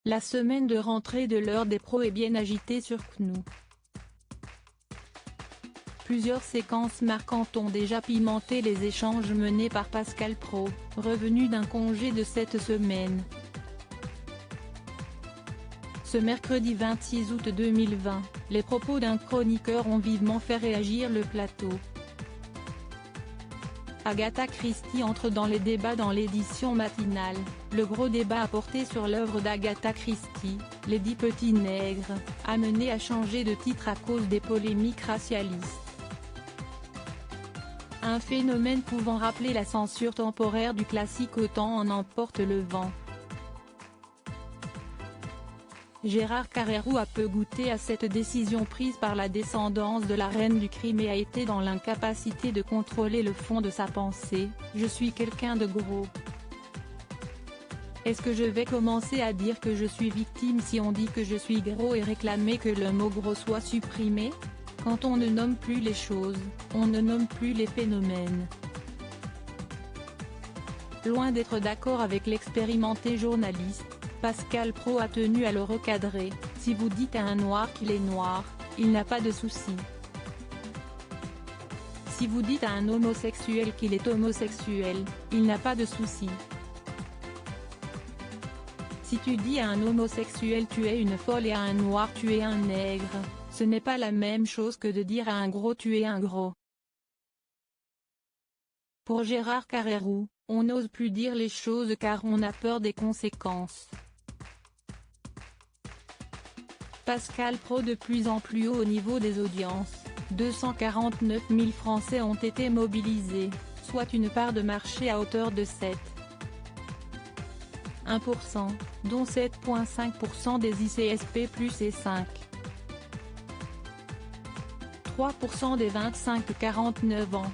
La semaine de rentrée de l'heure des pros est bien agitée sur CNU. Plusieurs séquences marquantes ont déjà pimenté les échanges menés par Pascal Praud, revenu d'un congé de cette semaine. Ce mercredi 26 août 2020, les propos d'un chroniqueur ont vivement fait réagir le plateau. Agatha Christie entre dans les débats dans l'édition matinale. Le gros débat a porté sur l'œuvre d'Agatha Christie, Les 10 petits nègres, amené à changer de titre à cause des polémiques racialistes. Un phénomène pouvant rappeler la censure temporaire du classique Autant en emporte le vent. Gérard Carrérou a peu goûté à cette décision prise par la descendance de la reine du crime et a été dans l'incapacité de contrôler le fond de sa pensée. Je suis quelqu'un de gros. Est-ce que je vais commencer à dire que je suis victime si on dit que je suis gros et réclamer que le mot gros soit supprimé? Quand on ne nomme plus les choses, on ne nomme plus les phénomènes. Loin d'être d'accord avec l'expérimenté journaliste, Pascal Praud a tenu à le recadrer. Si vous dites à un noir qu'il est noir, il n'a pas de souci. Si vous dites à un homosexuel qu'il est homosexuel, il n'a pas de souci. Si tu dis à un homosexuel tu es une folle et à un noir tu es un nègre, ce n'est pas la même chose que de dire à un gros tu es un gros. Pour Gérard Carrérou, on n'ose plus dire les choses car on a peur des conséquences. Pascal Praud de plus en plus haut au niveau des audiences, 249 000 Français ont été mobilisés, soit une part de marché à hauteur de 7,1%, dont 7,5% des ICSP+ et 5,3% des 25-49 ans.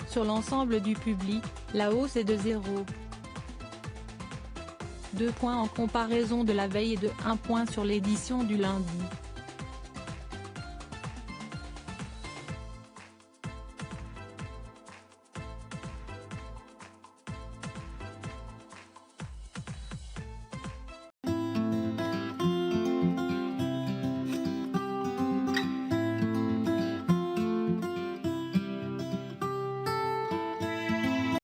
Sur l'ensemble du public, la hausse est de 0,2 points en comparaison de la veille et de 1 point sur l'édition du lundi.